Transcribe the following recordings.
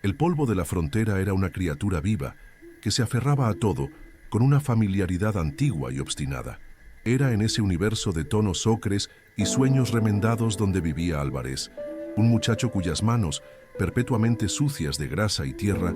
El polvo de la frontera era una criatura viva que se aferraba a todo con una familiaridad antigua y obstinada. Era en ese universo de tonos ocres y sueños remendados donde vivía Álvarez, un muchacho cuyas manos, perpetuamente sucias de grasa y tierra,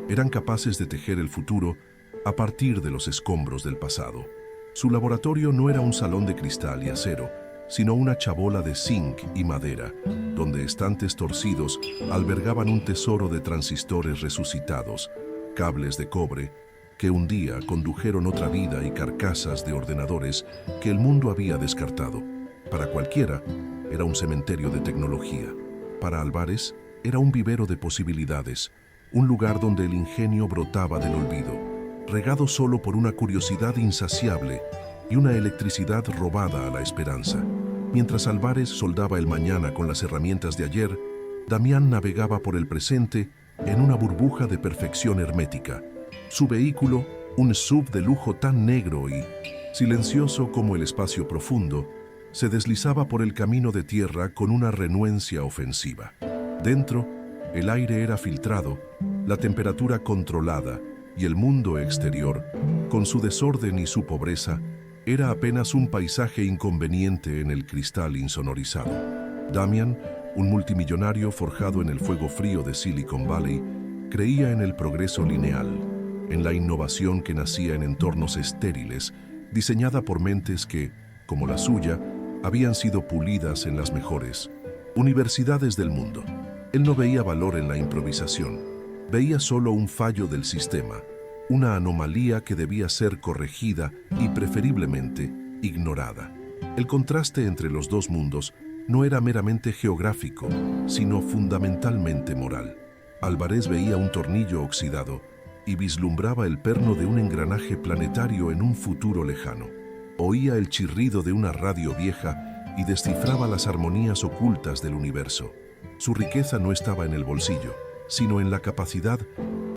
eran capaces de tejer el futuro a partir de los escombros del pasado. Su laboratorio no era un salón de cristal y acero, sino una chabola de zinc y madera, donde estantes torcidos albergaban un tesoro de transistores resucitados, cables de cobre, que un día condujeron otra vida y carcasas de ordenadores que el mundo había descartado. Para cualquiera, era un cementerio de tecnología. Para Álvarez, era un vivero de posibilidades, un lugar donde el ingenio brotaba del olvido, regado solo por una curiosidad insaciable y una electricidad robada a la esperanza. Mientras Álvarez soldaba el mañana con las herramientas de ayer, Damián navegaba por el presente en una burbuja de perfección hermética. Su vehículo, un SUV de lujo tan negro y silencioso como el espacio profundo, se deslizaba por el camino de tierra con una renuencia ofensiva. Dentro, el aire era filtrado, la temperatura controlada y el mundo exterior, con su desorden y su pobreza, era apenas un paisaje inconveniente en el cristal insonorizado. Damián, un multimillonario forjado en el fuego frío de Silicon Valley, creía en el progreso lineal, en la innovación que nacía en entornos estériles, diseñada por mentes que, como la suya, habían sido pulidas en las mejores universidades del mundo. Él no veía valor en la improvisación, veía solo un fallo del sistema, una anomalía que debía ser corregida y preferiblemente ignorada. El contraste entre los dos mundos no era meramente geográfico, sino fundamentalmente moral. Álvarez veía un tornillo oxidado y vislumbraba el perno de un engranaje planetario en un futuro lejano. Oía el chirrido de una radio vieja y descifraba las armonías ocultas del universo. Su riqueza no estaba en el bolsillo, sino en la capacidad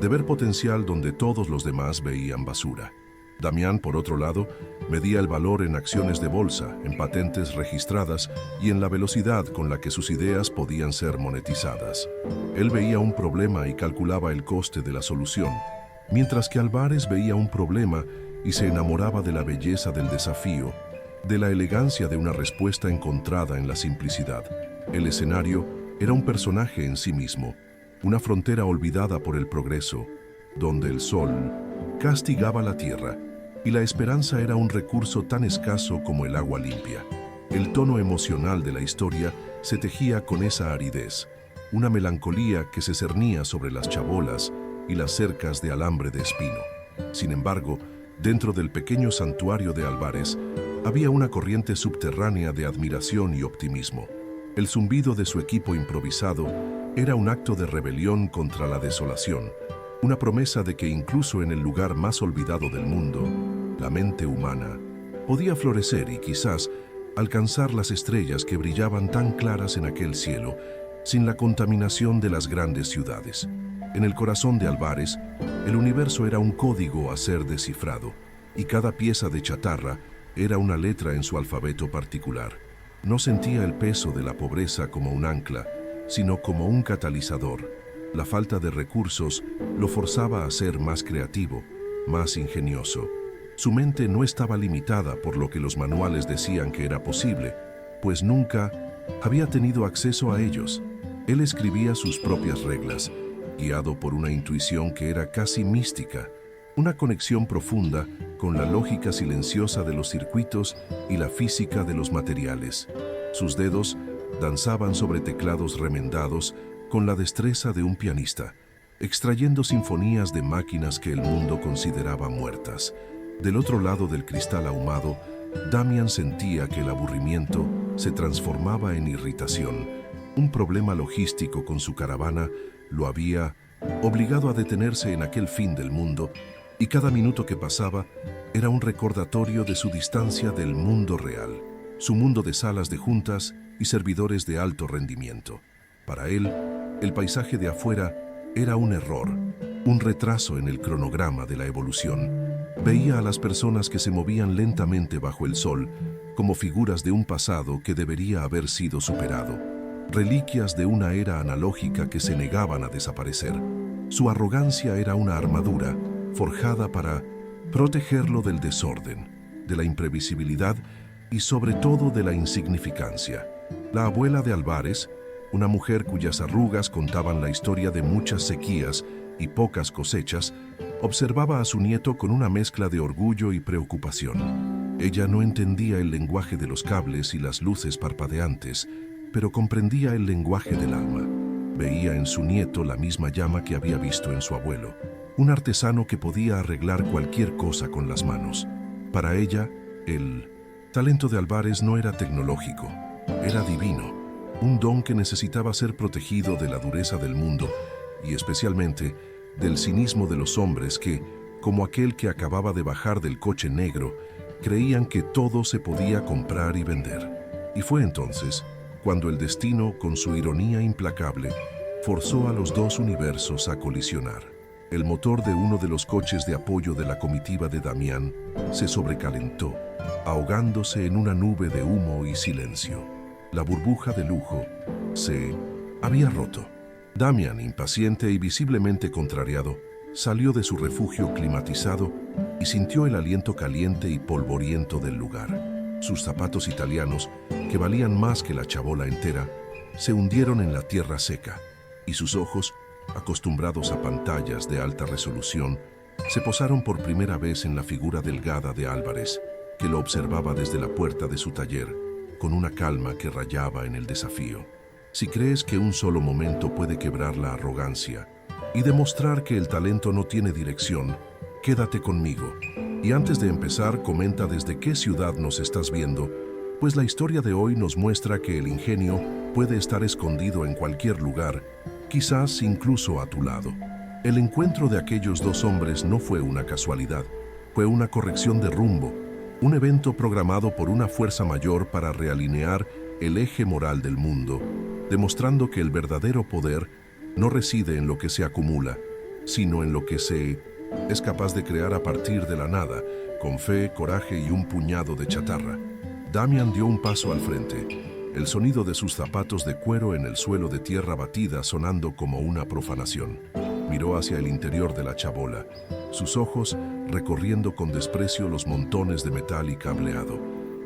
de ver potencial donde todos los demás veían basura. Damián, por otro lado, medía el valor en acciones de bolsa, en patentes registradas y en la velocidad con la que sus ideas podían ser monetizadas. Él veía un problema y calculaba el coste de la solución, mientras que Álvarez veía un problema y se enamoraba de la belleza del desafío, de la elegancia de una respuesta encontrada en la simplicidad. El escenario era un personaje en sí mismo, una frontera olvidada por el progreso, donde el sol castigaba la tierra y la esperanza era un recurso tan escaso como el agua limpia. El tono emocional de la historia se tejía con esa aridez, una melancolía que se cernía sobre las chabolas y las cercas de alambre de espino. Sin embargo, dentro del pequeño santuario de Álvarez había una corriente subterránea de admiración y optimismo. El zumbido de su equipo improvisado era un acto de rebelión contra la desolación, una promesa de que incluso en el lugar más olvidado del mundo, la mente humana podía florecer y quizás alcanzar las estrellas que brillaban tan claras en aquel cielo, sin la contaminación de las grandes ciudades. En el corazón de Álvarez, el universo era un código a ser descifrado, y cada pieza de chatarra era una letra en su alfabeto particular. No sentía el peso de la pobreza como un ancla, sino como un catalizador. La falta de recursos lo forzaba a ser más creativo, más ingenioso. Su mente no estaba limitada por lo que los manuales decían que era posible, pues nunca había tenido acceso a ellos. Él escribía sus propias reglas, guiado por una intuición que era casi mística, una conexión profunda con la lógica silenciosa de los circuitos y la física de los materiales. Sus dedos danzaban sobre teclados remendados con la destreza de un pianista, extrayendo sinfonías de máquinas que el mundo consideraba muertas. Del otro lado del cristal ahumado, Damián sentía que el aburrimiento se transformaba en irritación. Un problema logístico con su caravana lo había obligado a detenerse en aquel fin del mundo, y cada minuto que pasaba era un recordatorio de su distancia del mundo real, su mundo de salas de juntas y servidores de alto rendimiento. Para él, el paisaje de afuera era un error, un retraso en el cronograma de la evolución. Veía a las personas que se movían lentamente bajo el sol como figuras de un pasado que debería haber sido superado. reliquias de una era analógica que se negaban a desaparecer. Su arrogancia era una armadura forjada para protegerlo del desorden, de la imprevisibilidad y sobre todo de la insignificancia. La abuela de Álvarez, una mujer cuyas arrugas contaban la historia de muchas sequías y pocas cosechas, observaba a su nieto con una mezcla de orgullo y preocupación. Ella no entendía el lenguaje de los cables y las luces parpadeantes, pero comprendía el lenguaje del alma. Veía en su nieto la misma llama que había visto en su abuelo, un artesano que podía arreglar cualquier cosa con las manos. Para ella, el talento de Álvarez no era tecnológico, era divino, un don que necesitaba ser protegido de la dureza del mundo y especialmente del cinismo de los hombres que, como aquel que acababa de bajar del coche negro, creían que todo se podía comprar y vender. Y fue entonces cuando el destino, con su ironía implacable, forzó a los dos universos a colisionar. El motor de uno de los coches de apoyo de la comitiva de Damián se sobrecalentó, ahogándose en una nube de humo y silencio. La burbuja de lujo se había roto. Damián, impaciente y visiblemente contrariado, salió de su refugio climatizado y sintió el aliento caliente y polvoriento del lugar. Sus zapatos italianos, que valían más que la chabola entera, se hundieron en la tierra seca, y sus ojos, acostumbrados a pantallas de alta resolución, se posaron por primera vez en la figura delgada de Álvarez, que lo observaba desde la puerta de su taller, con una calma que rayaba en el desafío. Si crees que un solo momento puede quebrar la arrogancia y demostrar que el talento no tiene dirección, quédate conmigo. Y antes de empezar, comenta desde qué ciudad nos estás viendo, pues la historia de hoy nos muestra que el ingenio puede estar escondido en cualquier lugar, quizás incluso a tu lado. El encuentro de aquellos dos hombres no fue una casualidad, fue una corrección de rumbo, un evento programado por una fuerza mayor para realinear el eje moral del mundo, demostrando que el verdadero poder no reside en lo que se acumula, sino en lo que se es capaz de crear a partir de la nada, con fe, coraje y un puñado de chatarra. Damián dio un paso al frente, el sonido de sus zapatos de cuero en el suelo de tierra batida sonando como una profanación. Miró hacia el interior de la chabola, sus ojos recorriendo con desprecio los montones de metal y cableado,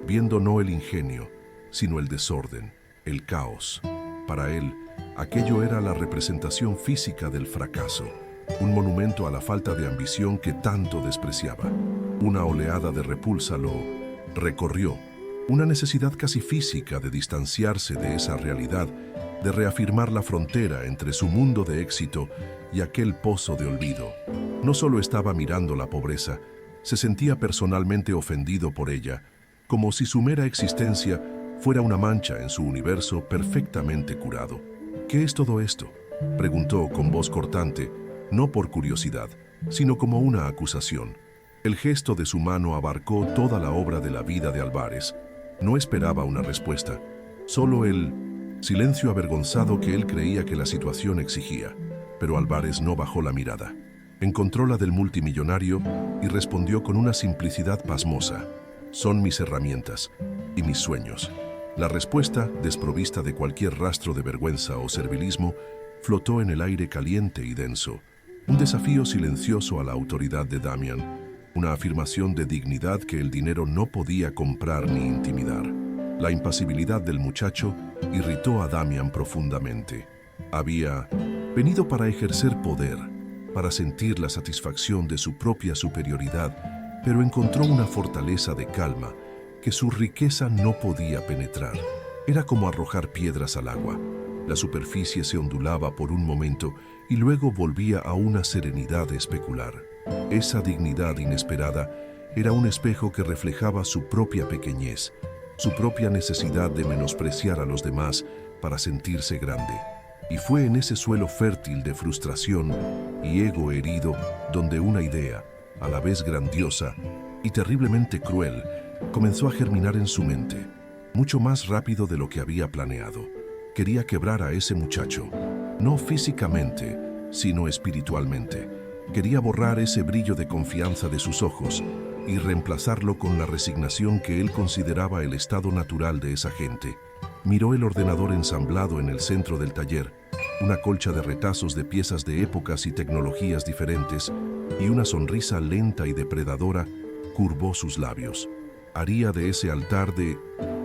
viendo no el ingenio, sino el desorden, el caos. Para él, aquello era la representación física del fracaso, un monumento a la falta de ambición que tanto despreciaba. Una oleada de repulsa lo recorrió, una necesidad casi física de distanciarse de esa realidad, de reafirmar la frontera entre su mundo de éxito y aquel pozo de olvido. No solo estaba mirando la pobreza, se sentía personalmente ofendido por ella, como si su mera existencia fuera una mancha en su universo perfectamente curado. ¿Qué es todo esto?, preguntó con voz cortante, no por curiosidad, sino como una acusación. El gesto de su mano abarcó toda la obra de la vida de Álvarez. No esperaba una respuesta, solo el silencio avergonzado que él creía que la situación exigía. Pero Álvarez no bajó la mirada. Encontró la del multimillonario y respondió con una simplicidad pasmosa: son mis herramientas y mis sueños. La respuesta, desprovista de cualquier rastro de vergüenza o servilismo, flotó en el aire caliente y denso. Un desafío silencioso a la autoridad de Damián, una afirmación de dignidad que el dinero no podía comprar ni intimidar. La impasibilidad del muchacho irritó a Damián profundamente. Había venido para ejercer poder, para sentir la satisfacción de su propia superioridad, pero encontró una fortaleza de calma que su riqueza no podía penetrar. Era como arrojar piedras al agua. La superficie se ondulaba por un momento y luego volvía a una serenidad especular. Esa dignidad inesperada era un espejo que reflejaba su propia pequeñez, su propia necesidad de menospreciar a los demás para sentirse grande. Y fue en ese suelo fértil de frustración y ego herido donde una idea, a la vez grandiosa y terriblemente cruel, comenzó a germinar en su mente, mucho más rápido de lo que había planeado. Quería quebrar a ese muchacho, no físicamente, sino espiritualmente. Quería borrar ese brillo de confianza de sus ojos y reemplazarlo con la resignación que él consideraba el estado natural de esa gente. Miró el ordenador ensamblado en el centro del taller, una colcha de retazos de piezas de épocas y tecnologías diferentes, y una sonrisa lenta y depredadora curvó sus labios. Haría de ese altar de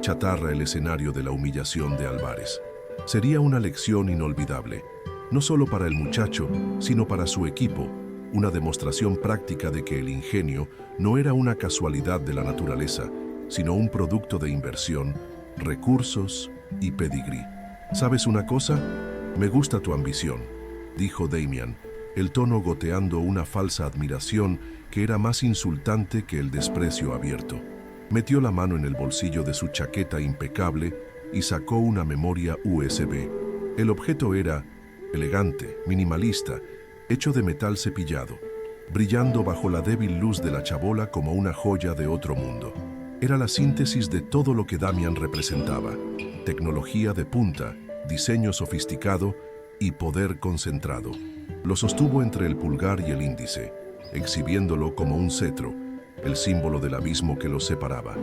chatarra el escenario de la humillación de Álvarez. Sería una lección inolvidable, no solo para el muchacho, sino para su equipo, una demostración práctica de que el ingenio no era una casualidad de la naturaleza, sino un producto de inversión, recursos y pedigrí. ¿Sabes una cosa? Me gusta tu ambición, dijo Damian, el tono goteando una falsa admiración que era más insultante que el desprecio abierto. Metió la mano en el bolsillo de su chaqueta impecable y sacó una memoria USB. El objeto era elegante, minimalista, hecho de metal cepillado, brillando bajo la débil luz de la chabola como una joya de otro mundo. Era la síntesis de todo lo que Damian representaba: tecnología de punta, diseño sofisticado y poder concentrado. Lo sostuvo entre el pulgar y el índice, exhibiéndolo como un cetro, el símbolo del abismo que los separaba.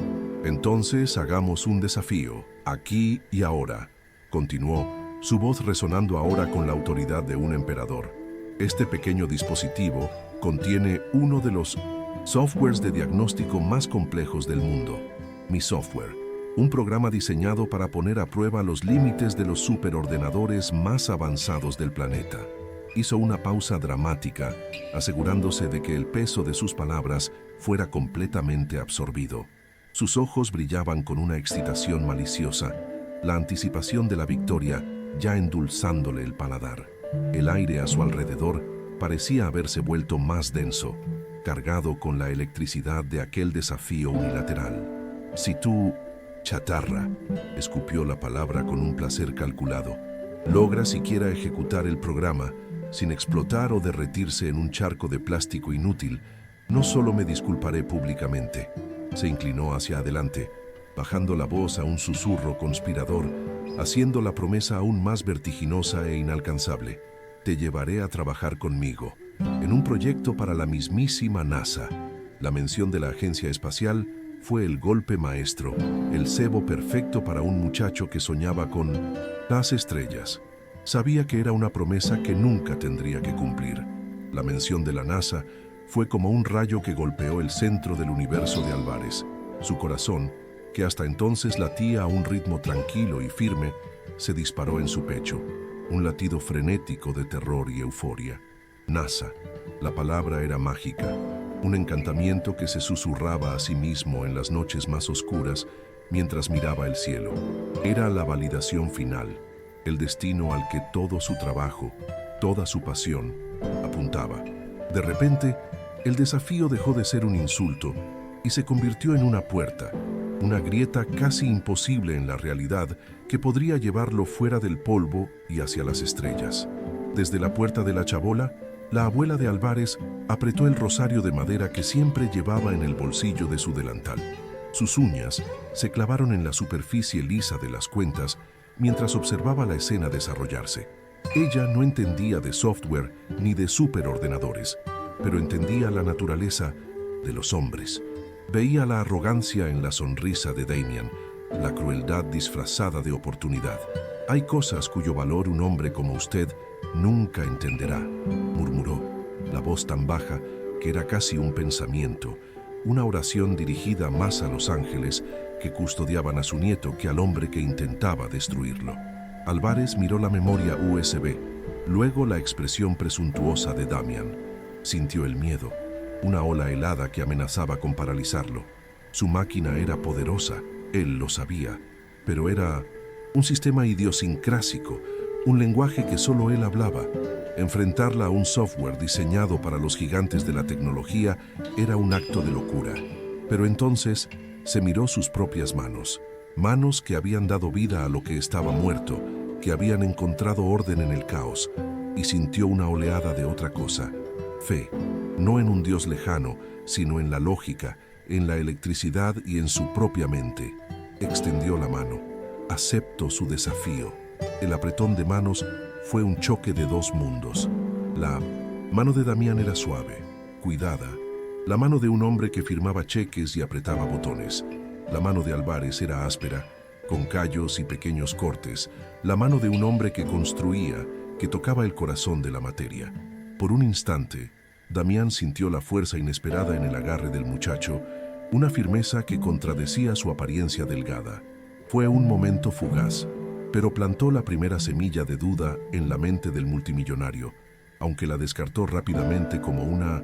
Entonces hagamos un desafío, aquí y ahora, continuó, su voz resonando ahora con la autoridad de un emperador. Este pequeño dispositivo contiene uno de los softwares de diagnóstico más complejos del mundo, mi software, un programa diseñado para poner a prueba los límites de los superordenadores más avanzados del planeta. Hizo una pausa dramática, asegurándose de que el peso de sus palabras fuera completamente absorbido. Sus ojos brillaban con una excitación maliciosa, la anticipación de la victoria ya endulzándole el paladar. El aire a su alrededor parecía haberse vuelto más denso, cargado con la electricidad de aquel desafío unilateral. Si tú, chatarra, escupió la palabra con un placer calculado, logra siquiera ejecutar el programa, sin explotar o derretirse en un charco de plástico inútil, no solo me disculparé públicamente. Se inclinó hacia adelante, bajando la voz a un susurro conspirador, haciendo la promesa aún más vertiginosa e inalcanzable. Te llevaré a trabajar conmigo, en un proyecto para la mismísima NASA. La mención de la agencia espacial fue el golpe maestro, el cebo perfecto para un muchacho que soñaba con las estrellas. Sabía que era una promesa que nunca tendría que cumplir. La mención de la NASA fue como un rayo que golpeó el centro del universo de Álvarez. Su corazón, que hasta entonces latía a un ritmo tranquilo y firme, se disparó en su pecho, un latido frenético de terror y euforia. NASA, la palabra era mágica, un encantamiento que se susurraba a sí mismo en las noches más oscuras mientras miraba el cielo. Era la validación final, el destino al que todo su trabajo, toda su pasión, apuntaba. De repente, el desafío dejó de ser un insulto y se convirtió en una puerta, una grieta casi imposible en la realidad que podría llevarlo fuera del polvo y hacia las estrellas. Desde la puerta de la chabola, la abuela de Álvarez apretó el rosario de madera que siempre llevaba en el bolsillo de su delantal. Sus uñas se clavaron en la superficie lisa de las cuentas mientras observaba la escena desarrollarse. Ella no entendía de software ni de superordenadores, pero entendía la naturaleza de los hombres. Veía la arrogancia en la sonrisa de Damian, la crueldad disfrazada de oportunidad. Hay cosas cuyo valor un hombre como usted nunca entenderá, murmuró, la voz tan baja que era casi un pensamiento, una oración dirigida más a los ángeles que custodiaban a su nieto que al hombre que intentaba destruirlo. Álvarez miró la memoria USB, luego la expresión presuntuosa de Damian. Sintió el miedo, una ola helada que amenazaba con paralizarlo. Su máquina era poderosa, él lo sabía, pero era un sistema idiosincrásico, un lenguaje que solo él hablaba. Enfrentarla a un software diseñado para los gigantes de la tecnología era un acto de locura. Pero entonces se miró sus propias manos, manos que habían dado vida a lo que estaba muerto, que habían encontrado orden en el caos, y sintió una oleada de otra cosa, fe, no en un Dios lejano, sino en la lógica, en la electricidad y en su propia mente. Extendió la mano. Aceptó su desafío. El apretón de manos fue un choque de dos mundos. La mano de Damián era suave, cuidada. La mano de un hombre que firmaba cheques y apretaba botones. La mano de Álvarez era áspera, con callos y pequeños cortes, la mano de un hombre que construía, que tocaba el corazón de la materia. Por un instante, Damián sintió la fuerza inesperada en el agarre del muchacho, una firmeza que contradecía su apariencia delgada. Fue un momento fugaz, pero plantó la primera semilla de duda en la mente del multimillonario, aunque la descartó rápidamente como una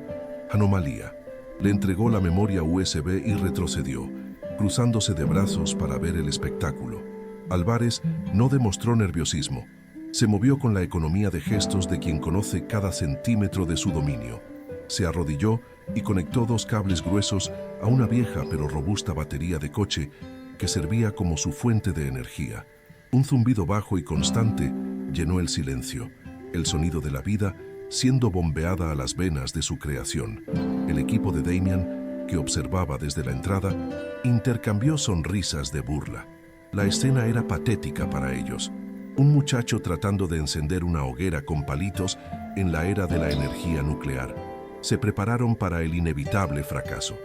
anomalía. Le entregó la memoria USB y retrocedió, cruzándose de brazos para ver el espectáculo. Álvarez no demostró nerviosismo. Se movió con la economía de gestos de quien conoce cada centímetro de su dominio. Se arrodilló y conectó dos cables gruesos a una vieja pero robusta batería de coche que servía como su fuente de energía. Un zumbido bajo y constante llenó el silencio, el sonido de la vida siendo bombeada a las venas de su creación. El equipo de Damian, que observaba desde la entrada, intercambió sonrisas de burla. La escena era patética para ellos. Un muchacho tratando de encender una hoguera con palitos en la era de la energía nuclear. Se prepararon para el inevitable fracaso.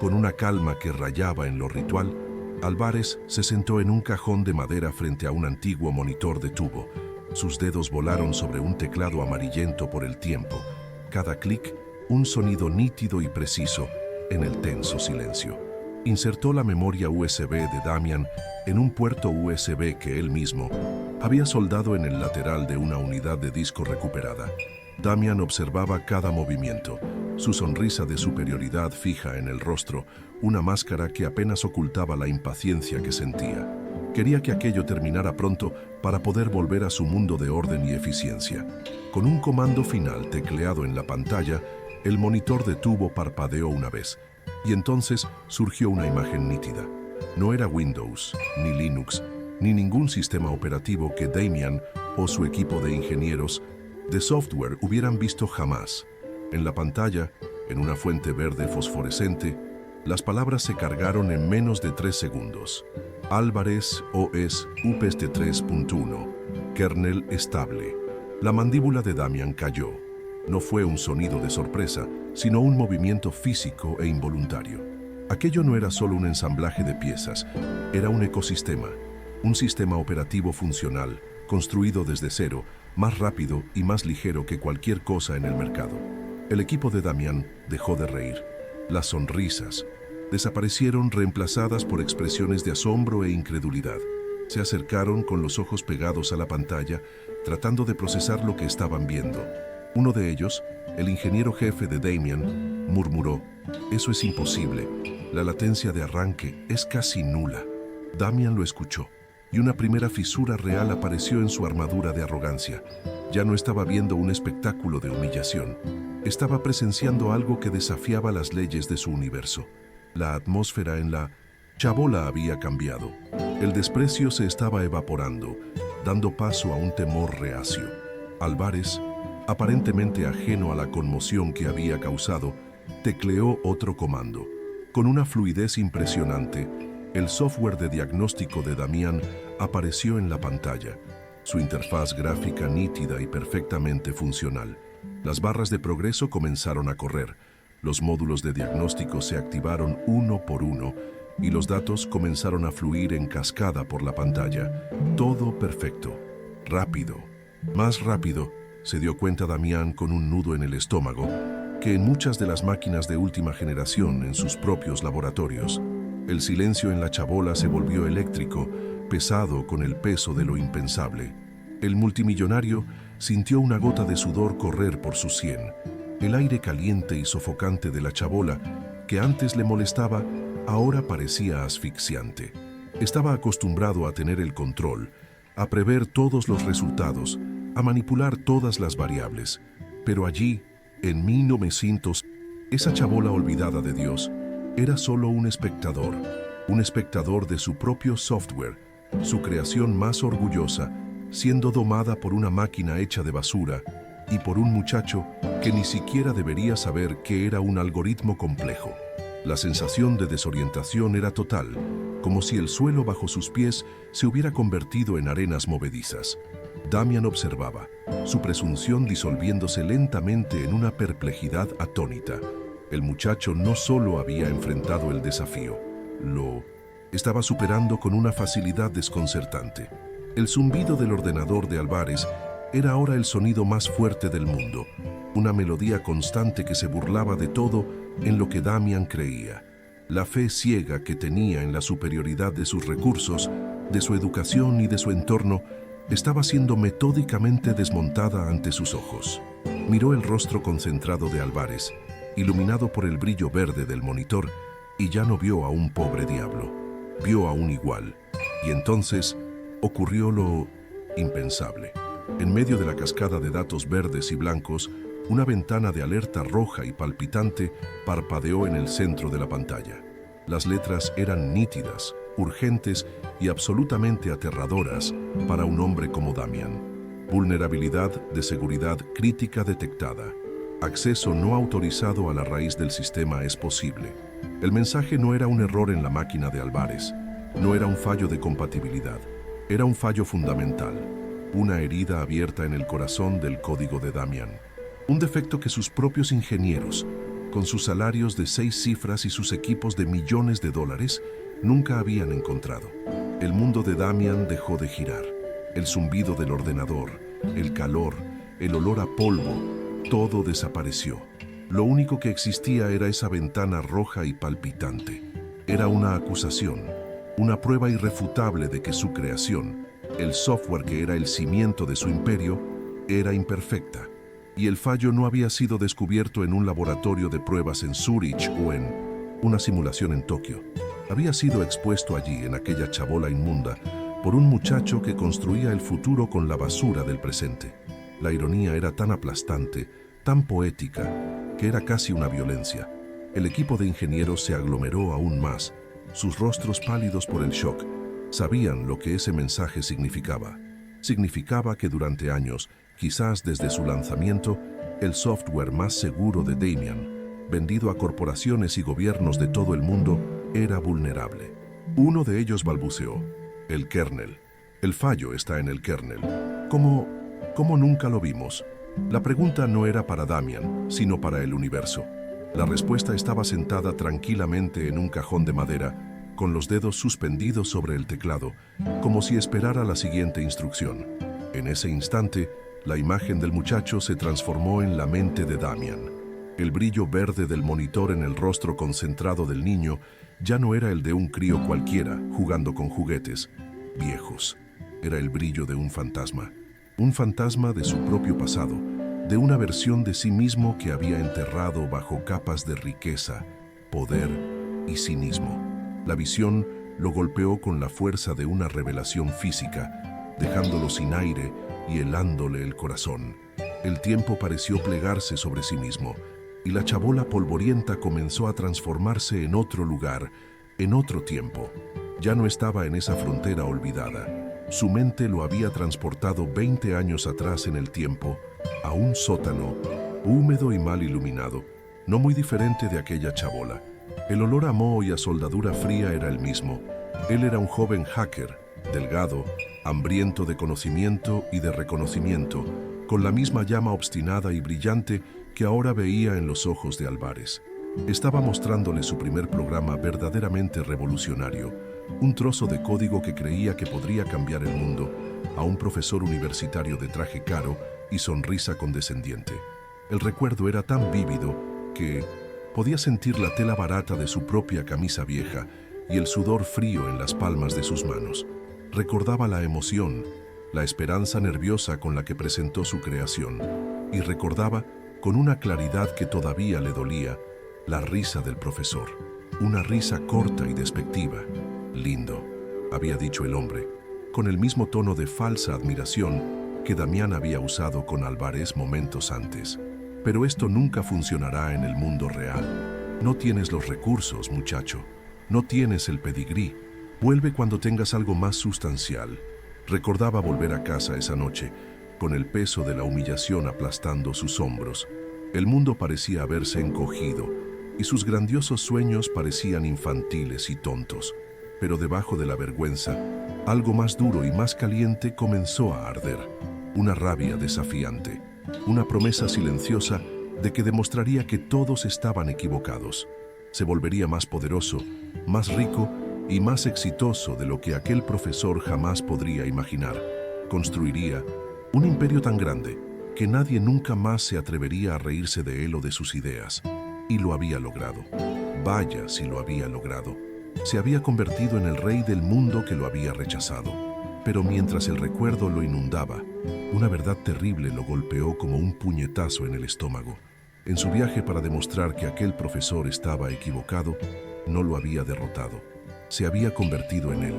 Con una calma que rayaba en lo ritual, Álvarez se sentó en un cajón de madera frente a un antiguo monitor de tubo. Sus dedos volaron sobre un teclado amarillento por el tiempo. Cada clic, un sonido nítido y preciso en el tenso silencio. Insertó la memoria USB de Damian en un puerto USB que él mismo había soldado en el lateral de una unidad de disco recuperada. Damian observaba cada movimiento, su sonrisa de superioridad fija en el rostro, una máscara que apenas ocultaba la impaciencia que sentía. Quería que aquello terminara pronto para poder volver a su mundo de orden y eficiencia. Con un comando final tecleado en la pantalla, el monitor de tubo parpadeó una vez, y entonces surgió una imagen nítida. No era Windows, ni Linux, ni ningún sistema operativo que Damian o su equipo de ingenieros de software hubieran visto jamás. En la pantalla, en una fuente verde fosforescente, las palabras se cargaron en menos de 3 segundos. Álvarez OS UPST 3.1, kernel estable. La mandíbula de Damian cayó. No fue un sonido de sorpresa, sino un movimiento físico e involuntario. Aquello no era solo un ensamblaje de piezas, era un ecosistema, un sistema operativo funcional, construido desde cero, más rápido y más ligero que cualquier cosa en el mercado. El equipo de Damian dejó de reír. Las sonrisas desaparecieron reemplazadas por expresiones de asombro e incredulidad. Se acercaron con los ojos pegados a la pantalla, tratando de procesar lo que estaban viendo. Uno de ellos, el ingeniero jefe de Damian, murmuró: «Eso es imposible. La latencia de arranque es casi nula». Damian lo escuchó, y una primera fisura real apareció en su armadura de arrogancia. Ya no estaba viendo un espectáculo de humillación. Estaba presenciando algo que desafiaba las leyes de su universo. La atmósfera en la chabola había cambiado. El desprecio se estaba evaporando, dando paso a un temor reacio. Álvarez, aparentemente ajeno a la conmoción que había causado, tecleó otro comando. Con una fluidez impresionante, el software de diagnóstico de Damian apareció en la pantalla, su interfaz gráfica nítida y perfectamente funcional. Las barras de progreso comenzaron a correr, los módulos de diagnóstico se activaron uno por uno y los datos comenzaron a fluir en cascada por la pantalla. Todo perfecto, rápido, más rápido, se dio cuenta Damián con un nudo en el estómago, que en muchas de las máquinas de última generación en sus propios laboratorios. El silencio en la chabola se volvió eléctrico, pesado con el peso de lo impensable. El multimillonario sintió una gota de sudor correr por su sien. El aire caliente y sofocante de la chabola, que antes le molestaba, ahora parecía asfixiante. Estaba acostumbrado a tener el control, a prever todos los resultados, a manipular todas las variables. Pero allí, en 1900, esa chabola olvidada de Dios era solo un espectador de su propio software, su creación más orgullosa, siendo domada por una máquina hecha de basura y por un muchacho que ni siquiera debería saber que era un algoritmo complejo. La sensación de desorientación era total, como si el suelo bajo sus pies se hubiera convertido en arenas movedizas. Damian observaba, su presunción disolviéndose lentamente en una perplejidad atónita. El muchacho no solo había enfrentado el desafío, lo Estaba superando con una facilidad desconcertante. El zumbido del ordenador de Álvarez era ahora el sonido más fuerte del mundo, una melodía constante que se burlaba de todo en lo que Damian creía. La fe ciega que tenía en la superioridad de sus recursos, de su educación y de su entorno, estaba siendo metódicamente desmontada ante sus ojos. Miró el rostro concentrado de Álvarez, iluminado por el brillo verde del monitor, y ya no vio a un pobre diablo, vio a un igual. Y entonces ocurrió lo impensable. En medio de la cascada de datos verdes y blancos, una ventana de alerta roja y palpitante parpadeó en el centro de la pantalla. Las letras eran nítidas, urgentes y absolutamente aterradoras para un hombre como Damian. Vulnerabilidad de seguridad crítica detectada. Acceso no autorizado a la raíz del sistema es posible. El mensaje no era un error en la máquina de Álvarez, no era un fallo de compatibilidad, era un fallo fundamental, una herida abierta en el corazón del código de Damian. Un defecto que sus propios ingenieros, con sus salarios de 6 cifras y sus equipos de millones de dólares, nunca habían encontrado. El mundo de Damian dejó de girar. El zumbido del ordenador, el calor, el olor a polvo, todo desapareció. Lo único que existía era esa ventana roja y palpitante. Era una acusación, una prueba irrefutable de que su creación, el software que era el cimiento de su imperio, era imperfecta. Y el fallo no había sido descubierto en un laboratorio de pruebas en Zúrich o en una simulación en Tokio. Había sido expuesto allí, en aquella chabola inmunda, por un muchacho que construía el futuro con la basura del presente. La ironía era tan aplastante, tan poética, que era casi una violencia. El equipo de ingenieros se aglomeró aún más, sus rostros pálidos por el shock. Sabían lo que ese mensaje significaba. Significaba que durante años, quizás desde su lanzamiento, el software más seguro de Damian, vendido a corporaciones y gobiernos de todo el mundo, era vulnerable. Uno de ellos balbuceó: el kernel. El fallo está en el kernel. ¿Cómo nunca lo vimos? La pregunta no era para Damian, sino para el universo. La respuesta estaba sentada tranquilamente en un cajón de madera, con los dedos suspendidos sobre el teclado, como si esperara la siguiente instrucción. En ese instante, la imagen del muchacho se transformó en la mente de Damian. El brillo verde del monitor en el rostro concentrado del niño ya no era el de un crío cualquiera jugando con juguetes viejos. Era el brillo de un fantasma de su propio pasado, de una versión de sí mismo que había enterrado bajo capas de riqueza, poder y cinismo. La visión lo golpeó con la fuerza de una revelación física, dejándolo sin aire y helándole el corazón. El tiempo pareció plegarse sobre sí mismo, y la chabola polvorienta comenzó a transformarse en otro lugar, en otro tiempo. Ya no estaba en esa frontera olvidada. Su mente lo había transportado 20 años atrás en el tiempo, a un sótano, húmedo y mal iluminado, no muy diferente de aquella chabola. El olor a moho y a soldadura fría era el mismo. Él era un joven hacker, delgado, hambriento de conocimiento y de reconocimiento, con la misma llama obstinada y brillante que ahora veía en los ojos de Álvarez. Estaba mostrándole su primer programa verdaderamente revolucionario, un trozo de código que creía que podría cambiar el mundo, a un profesor universitario de traje caro y sonrisa condescendiente. El recuerdo era tan vívido que podía sentir la tela barata de su propia camisa vieja y el sudor frío en las palmas de sus manos. Recordaba la emoción, la esperanza nerviosa con la que presentó su creación, y recordaba, con una claridad que todavía le dolía, la risa del profesor. Una risa corta y despectiva. «Lindo», había dicho el hombre, con el mismo tono de falsa admiración que Damián había usado con Álvarez momentos antes. «Pero esto nunca funcionará en el mundo real. No tienes los recursos, muchacho. No tienes el pedigrí. Vuelve cuando tengas algo más sustancial». Recordaba volver a casa esa noche, con el peso de la humillación aplastando sus hombros. El mundo parecía haberse encogido, y sus grandiosos sueños parecían infantiles y tontos. Pero debajo de la vergüenza, algo más duro y más caliente comenzó a arder. Una rabia desafiante, una promesa silenciosa de que demostraría que todos estaban equivocados. Se volvería más poderoso, más rico y más exitoso de lo que aquel profesor jamás podría imaginar. Construiría un imperio tan grande que nadie nunca más se atrevería a reírse de él o de sus ideas. Y lo había logrado. Vaya si lo había logrado. Se había convertido en el rey del mundo que lo había rechazado. Pero mientras el recuerdo lo inundaba, una verdad terrible lo golpeó como un puñetazo en el estómago. En su viaje para demostrar que aquel profesor estaba equivocado, no lo había derrotado. Se había convertido en él.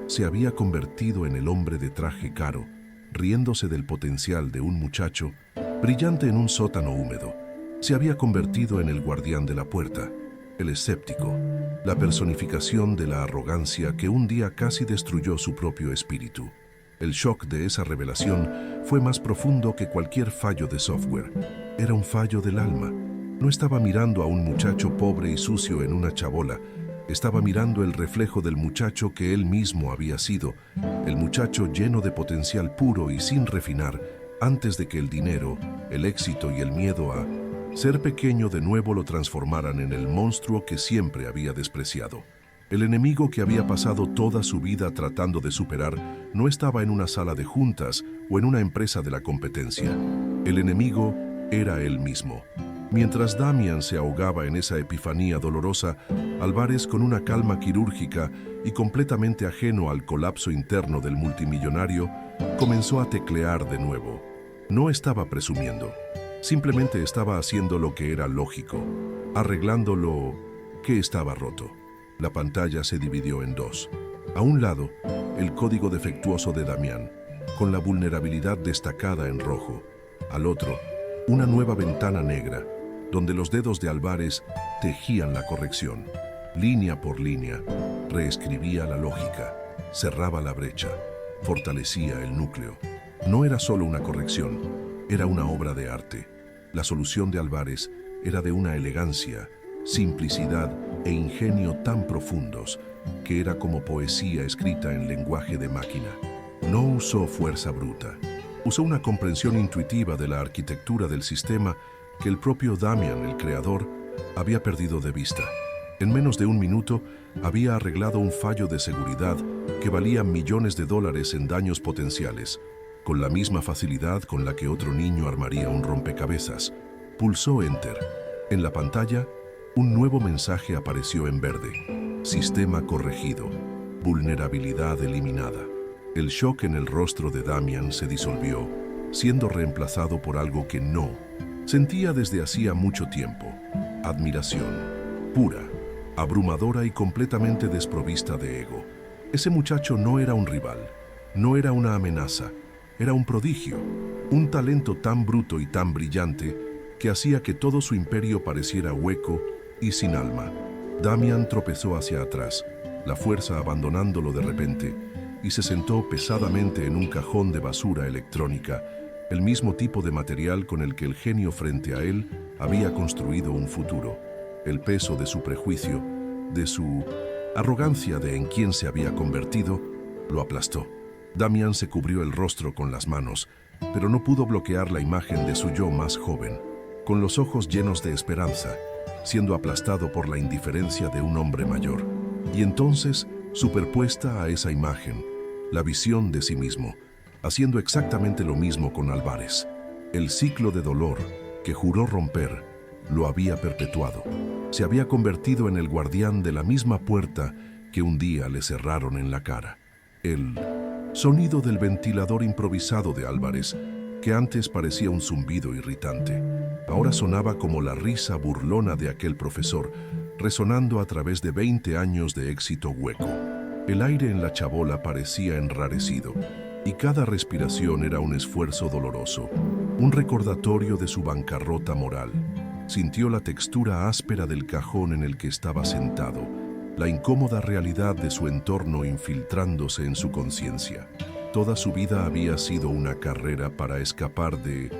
Se había convertido en el hombre de traje caro, riéndose del potencial de un muchacho brillante en un sótano húmedo. Se había convertido en el guardián de la puerta, el escéptico, la personificación de la arrogancia que un día casi destruyó su propio espíritu. El shock de esa revelación fue más profundo que cualquier fallo de software. Era un fallo del alma. No estaba mirando a un muchacho pobre y sucio en una chabola. Estaba mirando el reflejo del muchacho que él mismo había sido, el muchacho lleno de potencial puro y sin refinar, antes de que el dinero, el éxito y el miedo a ser pequeño de nuevo lo transformaran en el monstruo que siempre había despreciado. El enemigo que había pasado toda su vida tratando de superar no estaba en una sala de juntas o en una empresa de la competencia. El enemigo era él mismo. Mientras Damian se ahogaba en esa epifanía dolorosa, Álvarez, con una calma quirúrgica y completamente ajeno al colapso interno del multimillonario, comenzó a teclear de nuevo. No estaba presumiendo, simplemente estaba haciendo lo que era lógico, arreglando lo que estaba roto. La pantalla se dividió en dos. A un lado, el código defectuoso de Damian, con la vulnerabilidad destacada en rojo. Al otro, una nueva ventana negra, donde los dedos de Álvarez tejían la corrección. Línea por línea, reescribía la lógica, cerraba la brecha, fortalecía el núcleo. No era solo una corrección, era una obra de arte. La solución de Álvarez era de una elegancia, simplicidad e ingenio tan profundos que era como poesía escrita en lenguaje de máquina. No usó fuerza bruta. Usó una comprensión intuitiva de la arquitectura del sistema que el propio Damian, el creador, había perdido de vista. En menos de un minuto, había arreglado un fallo de seguridad que valía millones de dólares en daños potenciales, con la misma facilidad con la que otro niño armaría un rompecabezas. Pulsó Enter. En la pantalla, un nuevo mensaje apareció en verde. Sistema corregido. Vulnerabilidad eliminada. El shock en el rostro de Damian se disolvió, siendo reemplazado por algo que no sentía desde hacía mucho tiempo. Admiración. Pura, abrumadora y completamente desprovista de ego. Ese muchacho no era un rival, no era una amenaza, era un prodigio, un talento tan bruto y tan brillante que hacía que todo su imperio pareciera hueco y sin alma. Damian tropezó hacia atrás, la fuerza abandonándolo de repente, y se sentó pesadamente en un cajón de basura electrónica, el mismo tipo de material con el que el genio frente a él había construido un futuro. El peso de su prejuicio, de su arrogancia de en quién se había convertido, lo aplastó. Damian se cubrió el rostro con las manos, pero no pudo bloquear la imagen de su yo más joven, con los ojos llenos de esperanza, siendo aplastado por la indiferencia de un hombre mayor. Y entonces, superpuesta a esa imagen, la visión de sí mismo, haciendo exactamente lo mismo con Álvarez. El ciclo de dolor que juró romper lo había perpetuado. Se había convertido en el guardián de la misma puerta que un día le cerraron en la cara. El sonido del ventilador improvisado de Álvarez, que antes parecía un zumbido irritante, ahora sonaba como la risa burlona de aquel profesor, resonando a través de 20 años de éxito hueco. El aire en la chabola parecía enrarecido, y cada respiración era un esfuerzo doloroso, un recordatorio de su bancarrota moral. Sintió la textura áspera del cajón en el que estaba sentado, la incómoda realidad de su entorno infiltrándose en su conciencia. Toda su vida había sido una carrera para escapar de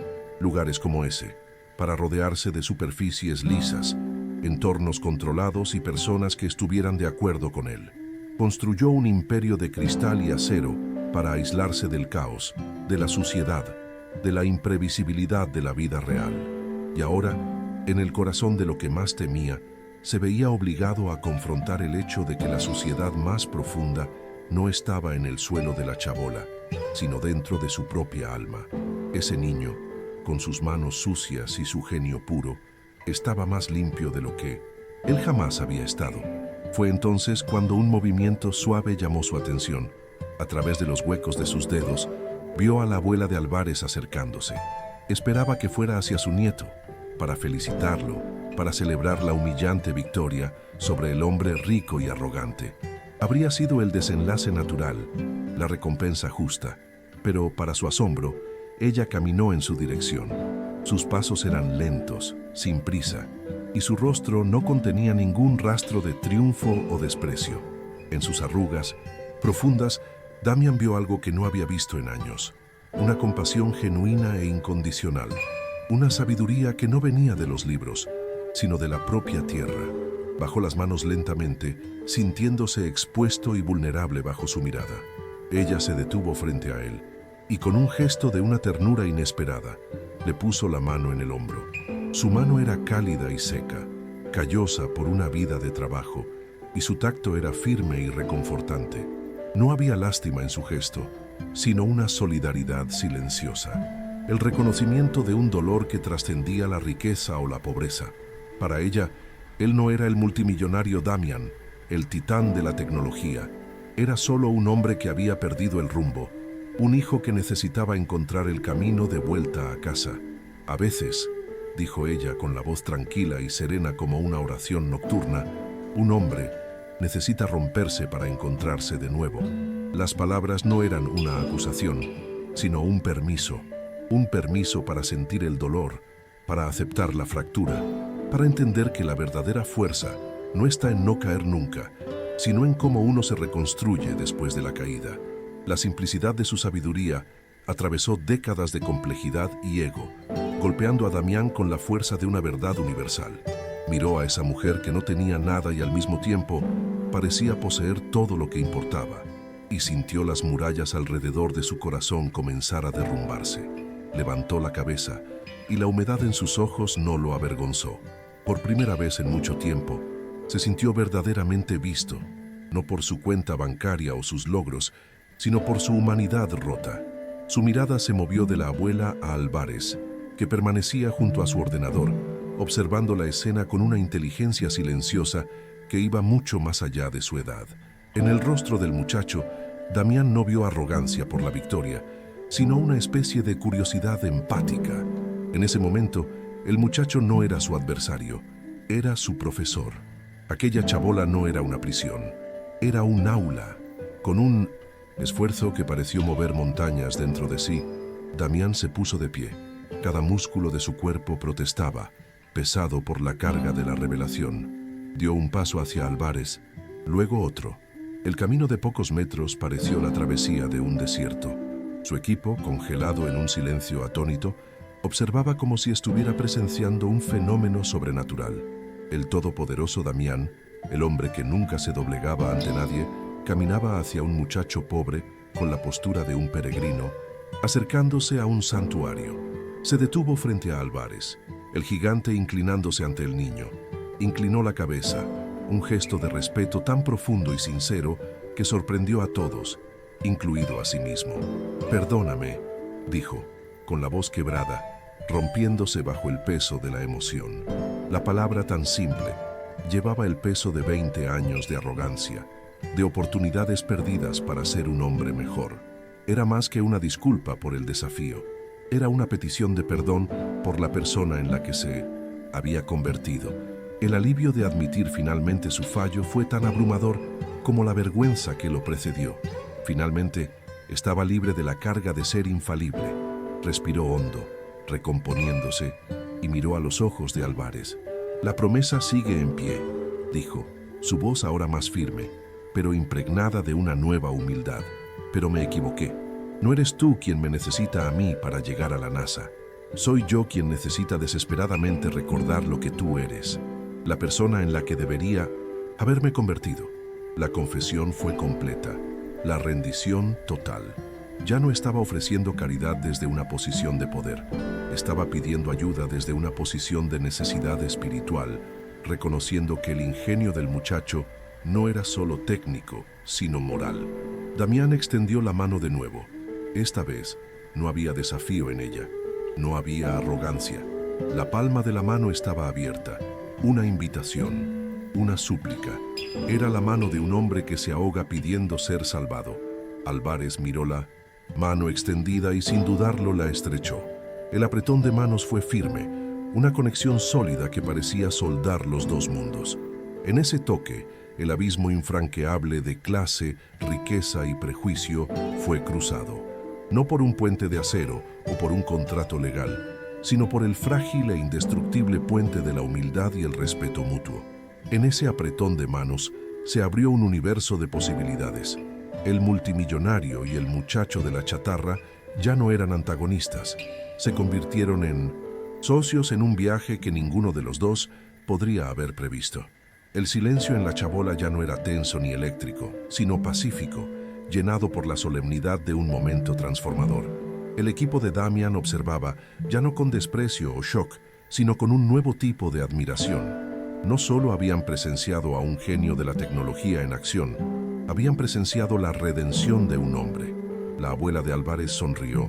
lugares como ese, para rodearse de superficies lisas, entornos controlados y personas que estuvieran de acuerdo con él. Construyó un imperio de cristal y acero para aislarse del caos, de la suciedad, de la imprevisibilidad de la vida real. Y ahora, en el corazón de lo que más temía, se veía obligado a confrontar el hecho de que la suciedad más profunda no estaba en el suelo de la chabola, sino dentro de su propia alma. Ese niño, con sus manos sucias y su genio puro, estaba más limpio de lo que él jamás había estado. Fue entonces cuando un movimiento suave llamó su atención. A través de los huecos de sus dedos, vio a la abuela de Álvarez acercándose. Esperaba que fuera hacia su nieto, para felicitarlo, para celebrar la humillante victoria sobre el hombre rico y arrogante. Habría sido el desenlace natural, la recompensa justa, pero para su asombro, ella caminó en su dirección. Sus pasos eran lentos, sin prisa, y su rostro no contenía ningún rastro de triunfo o desprecio. En sus arrugas profundas, Damián vio algo que no había visto en años, una compasión genuina e incondicional, una sabiduría que no venía de los libros, sino de la propia tierra. Bajó las manos lentamente, sintiéndose expuesto y vulnerable bajo su mirada. Ella se detuvo frente a él, y con un gesto de una ternura inesperada, le puso la mano en el hombro. Su mano era cálida y seca, callosa por una vida de trabajo, y su tacto era firme y reconfortante. No había lástima en su gesto, sino una solidaridad silenciosa, el reconocimiento de un dolor que trascendía la riqueza o la pobreza. Para ella, él no era el multimillonario Damián, el titán de la tecnología. Era solo un hombre que había perdido el rumbo, un hijo que necesitaba encontrar el camino de vuelta a casa. A veces, dijo ella con la voz tranquila y serena como una oración nocturna, un hombre necesita romperse para encontrarse de nuevo. Las palabras no eran una acusación, sino un permiso para sentir el dolor, para aceptar la fractura, para entender que la verdadera fuerza no está en no caer nunca, sino en cómo uno se reconstruye después de la caída. La simplicidad de su sabiduría atravesó décadas de complejidad y ego, golpeando a Damián con la fuerza de una verdad universal. Miró a esa mujer que no tenía nada y al mismo tiempo parecía poseer todo lo que importaba, y sintió las murallas alrededor de su corazón comenzar a derrumbarse. Levantó la cabeza, y la humedad en sus ojos no lo avergonzó. Por primera vez en mucho tiempo, se sintió verdaderamente visto, no por su cuenta bancaria o sus logros, sino por su humanidad rota. Su mirada se movió de la abuela a Álvarez, que permanecía junto a su ordenador, observando la escena con una inteligencia silenciosa que iba mucho más allá de su edad. En el rostro del muchacho, Damián no vio arrogancia por la victoria, sino una especie de curiosidad empática. En ese momento, el muchacho no era su adversario, era su profesor. Aquella chabola no era una prisión, era un aula. Con un esfuerzo que pareció mover montañas dentro de sí, Damián se puso de pie. Cada músculo de su cuerpo protestaba, pesado por la carga de la revelación. Dio un paso hacia Álvarez, luego otro. El camino de pocos metros pareció la travesía de un desierto. Su equipo, congelado en un silencio atónito, observaba como si estuviera presenciando un fenómeno sobrenatural. El todopoderoso Damián, el hombre que nunca se doblegaba ante nadie, caminaba hacia un muchacho pobre con la postura de un peregrino, acercándose a un santuario. Se detuvo frente a Álvarez, el gigante inclinándose ante el niño. Inclinó la cabeza, un gesto de respeto tan profundo y sincero que sorprendió a todos, incluido a sí mismo. «Perdóname», dijo, con la voz quebrada, rompiéndose bajo el peso de la emoción. La palabra tan simple llevaba el peso de 20 años de arrogancia, de oportunidades perdidas para ser un hombre mejor. Era más que una disculpa por el desafío. Era una petición de perdón por la persona en la que se había convertido. El alivio de admitir finalmente su fallo fue tan abrumador como la vergüenza que lo precedió. Finalmente, estaba libre de la carga de ser infalible. Respiró hondo, recomponiéndose, y miró a los ojos de Álvarez. «La promesa sigue en pie», dijo, su voz ahora más firme, pero impregnada de una nueva humildad. «Pero me equivoqué. No eres tú quien me necesita a mí para llegar a la NASA. Soy yo quien necesita desesperadamente recordar lo que tú eres, la persona en la que debería haberme convertido». La confesión fue completa, la rendición total. Ya no estaba ofreciendo caridad desde una posición de poder. Estaba pidiendo ayuda desde una posición de necesidad espiritual, reconociendo que el ingenio del muchacho no era solo técnico, sino moral. Damián extendió la mano de nuevo. Esta vez no había desafío en ella, no había arrogancia. La palma de la mano estaba abierta, una invitación, una súplica. Era la mano de un hombre que se ahoga pidiendo ser salvado. Álvarez miró la mano extendida y sin dudarlo la estrechó. El apretón de manos fue firme, una conexión sólida que parecía soldar los dos mundos. En ese toque, el abismo infranqueable de clase, riqueza y prejuicio fue cruzado. No por un puente de acero o por un contrato legal, sino por el frágil e indestructible puente de la humildad y el respeto mutuo. En ese apretón de manos se abrió un universo de posibilidades. El multimillonario y el muchacho de la chatarra ya no eran antagonistas, se convirtieron en socios en un viaje que ninguno de los dos podría haber previsto. El silencio en la chabola ya no era tenso ni eléctrico, sino pacífico, llenado por la solemnidad de un momento transformador. El equipo de Damián observaba, ya no con desprecio o shock, sino con un nuevo tipo de admiración. No solo habían presenciado a un genio de la tecnología en acción, habían presenciado la redención de un hombre. La abuela de Álvarez sonrió,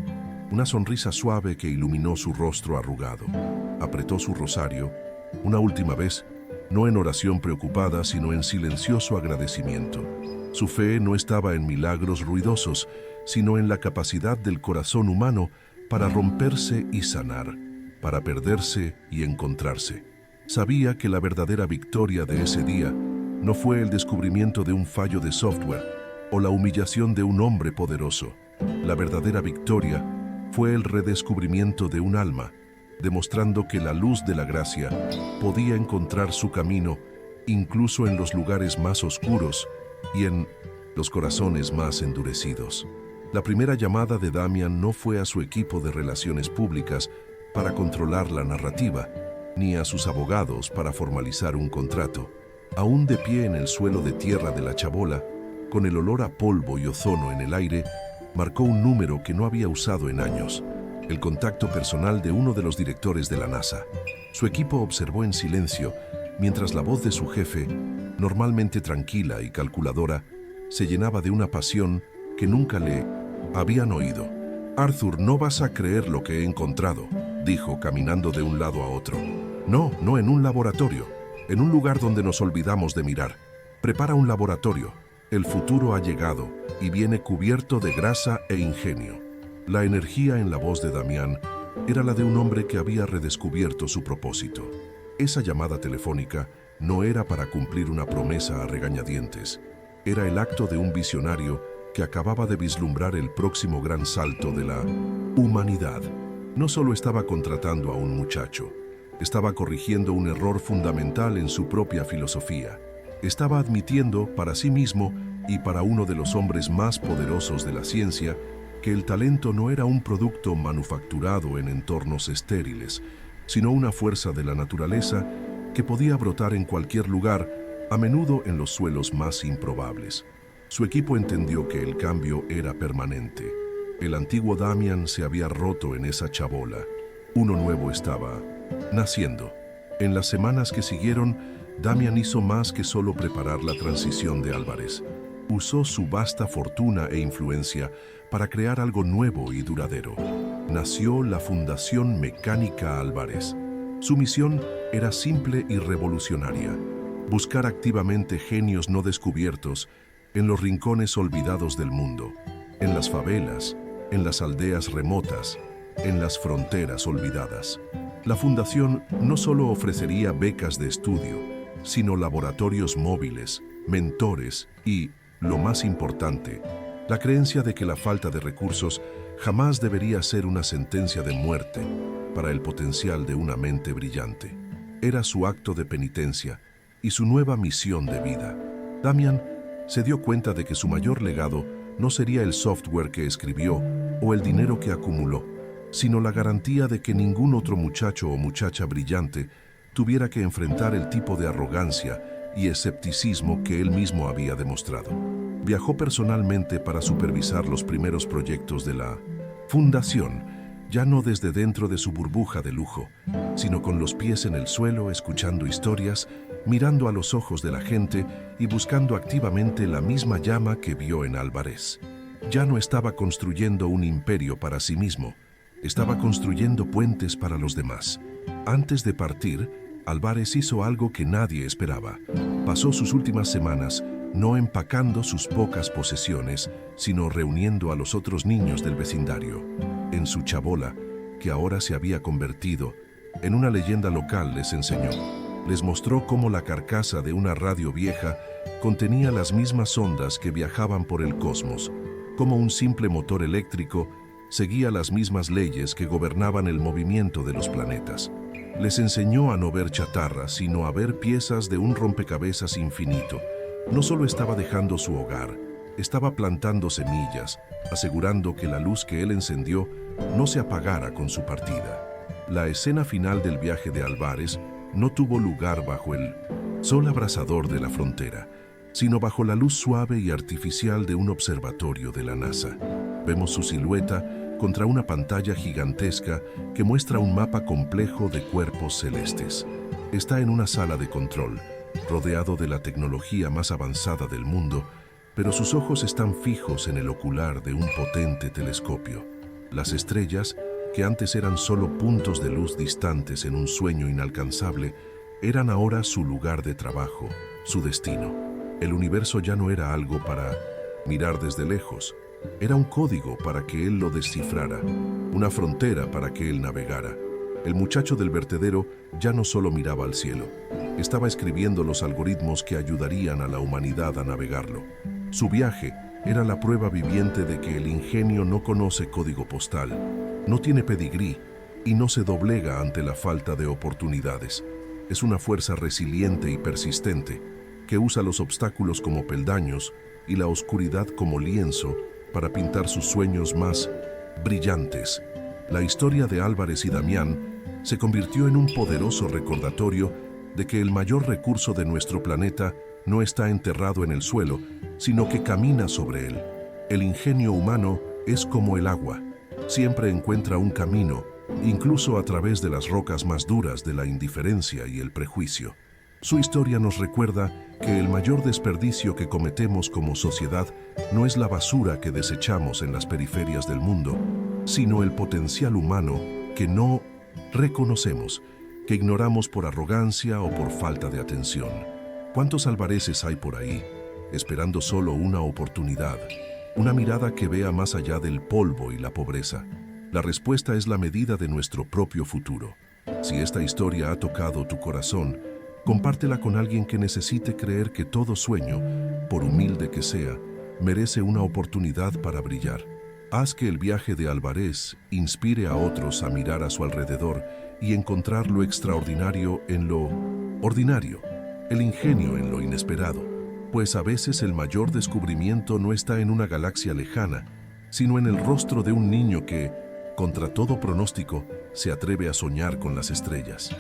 una sonrisa suave que iluminó su rostro arrugado. Apretó su rosario, una última vez, no en oración preocupada, sino en silencioso agradecimiento. Su fe no estaba en milagros ruidosos, sino en la capacidad del corazón humano para romperse y sanar, para perderse y encontrarse. Sabía que la verdadera victoria de ese día no fue el descubrimiento de un fallo de software o la humillación de un hombre poderoso. La verdadera victoria fue el redescubrimiento de un alma, demostrando que la luz de la gracia podía encontrar su camino incluso en los lugares más oscuros y en los corazones más endurecidos. La primera llamada de Damián no fue a su equipo de relaciones públicas para controlar la narrativa, ni a sus abogados para formalizar un contrato. Aún de pie en el suelo de tierra de la chabola, con el olor a polvo y ozono en el aire, marcó un número que no había usado en años, el contacto personal de uno de los directores de la NASA. Su equipo observó en silencio, mientras la voz de su jefe, normalmente tranquila y calculadora, se llenaba de una pasión que nunca le habían oído. «Arthur, no vas a creer lo que he encontrado», dijo, caminando de un lado a otro. No en un laboratorio, en un lugar donde nos olvidamos de mirar. Prepara un laboratorio. El futuro ha llegado y viene cubierto de grasa e ingenio». La energía en la voz de Damián era la de un hombre que había redescubierto su propósito. Esa llamada telefónica no era para cumplir una promesa a regañadientes. Era el acto de un visionario que acababa de vislumbrar el próximo gran salto de la humanidad. No solo estaba contratando a un muchacho, estaba corrigiendo un error fundamental en su propia filosofía. Estaba admitiendo para sí mismo y para uno de los hombres más poderosos de la ciencia que el talento no era un producto manufacturado en entornos estériles, sino una fuerza de la naturaleza que podía brotar en cualquier lugar, a menudo en los suelos más improbables. Su equipo entendió que el cambio era permanente. El antiguo Damián se había roto en esa chabola. Uno nuevo estaba naciendo. En las semanas que siguieron, Damián hizo más que solo preparar la transición de Álvarez. Usó su vasta fortuna e influencia para crear algo nuevo y duradero. Nació la Fundación Mecánica Álvarez. Su misión era simple y revolucionaria: buscar activamente genios no descubiertos en los rincones olvidados del mundo, en las favelas, en las aldeas remotas, en las fronteras olvidadas. La fundación no solo ofrecería becas de estudio, sino laboratorios móviles, mentores y, lo más importante, la creencia de que la falta de recursos jamás debería ser una sentencia de muerte para el potencial de una mente brillante. Era su acto de penitencia y su nueva misión de vida. Damián se dio cuenta de que su mayor legado no sería el software que escribió o el dinero que acumuló, sino la garantía de que ningún otro muchacho o muchacha brillante tuviera que enfrentar el tipo de arrogancia y escepticismo que él mismo había demostrado. Viajó personalmente para supervisar los primeros proyectos de la fundación, ya no desde dentro de su burbuja de lujo, sino con los pies en el suelo, escuchando historias, mirando a los ojos de la gente y buscando activamente la misma llama que vio en Álvarez. Ya no estaba construyendo un imperio para sí mismo, estaba construyendo puentes para los demás. Antes de partir, Álvarez hizo algo que nadie esperaba. Pasó sus últimas semanas no empacando sus pocas posesiones, sino reuniendo a los otros niños del vecindario. En su chabola, que ahora se había convertido en una leyenda local, les enseñó. Les mostró cómo la carcasa de una radio vieja contenía las mismas ondas que viajaban por el cosmos, cómo un simple motor eléctrico seguía las mismas leyes que gobernaban el movimiento de los planetas. Les enseñó a no ver chatarra, sino a ver piezas de un rompecabezas infinito. No solo estaba dejando su hogar, estaba plantando semillas, asegurando que la luz que él encendió no se apagara con su partida. La escena final del viaje de Álvarez no tuvo lugar bajo el sol abrasador de la frontera, sino bajo la luz suave y artificial de un observatorio de la NASA. Vemos su silueta contra una pantalla gigantesca que muestra un mapa complejo de cuerpos celestes. Está en una sala de control, rodeado de la tecnología más avanzada del mundo, pero sus ojos están fijos en el ocular de un potente telescopio. Las estrellas, que antes eran solo puntos de luz distantes en un sueño inalcanzable, eran ahora su lugar de trabajo, su destino. El universo ya no era algo para mirar desde lejos, era un código para que él lo descifrara, una frontera para que él navegara. El muchacho del vertedero ya no solo miraba al cielo, estaba escribiendo los algoritmos que ayudarían a la humanidad a navegarlo. Su viaje era la prueba viviente de que el ingenio no conoce código postal, no tiene pedigrí y no se doblega ante la falta de oportunidades. Es una fuerza resiliente y persistente que usa los obstáculos como peldaños y la oscuridad como lienzo para pintar sus sueños más brillantes. La historia de Álvarez y Damián se convirtió en un poderoso recordatorio de que el mayor recurso de nuestro planeta no está enterrado en el suelo, sino que camina sobre él. El ingenio humano es como el agua, siempre encuentra un camino, incluso a través de las rocas más duras de la indiferencia y el prejuicio. Su historia nos recuerda que el mayor desperdicio que cometemos como sociedad no es la basura que desechamos en las periferias del mundo, sino el potencial humano que no reconocemos, que ignoramos por arrogancia o por falta de atención. ¿Cuántos Álvarezes hay por ahí, esperando solo una oportunidad, una mirada que vea más allá del polvo y la pobreza? La respuesta es la medida de nuestro propio futuro. Si esta historia ha tocado tu corazón, compártela con alguien que necesite creer que todo sueño, por humilde que sea, merece una oportunidad para brillar. Haz que el viaje de Álvarez inspire a otros a mirar a su alrededor y encontrar lo extraordinario en lo ordinario, el ingenio en lo inesperado, pues a veces el mayor descubrimiento no está en una galaxia lejana, sino en el rostro de un niño que, contra todo pronóstico, se atreve a soñar con las estrellas.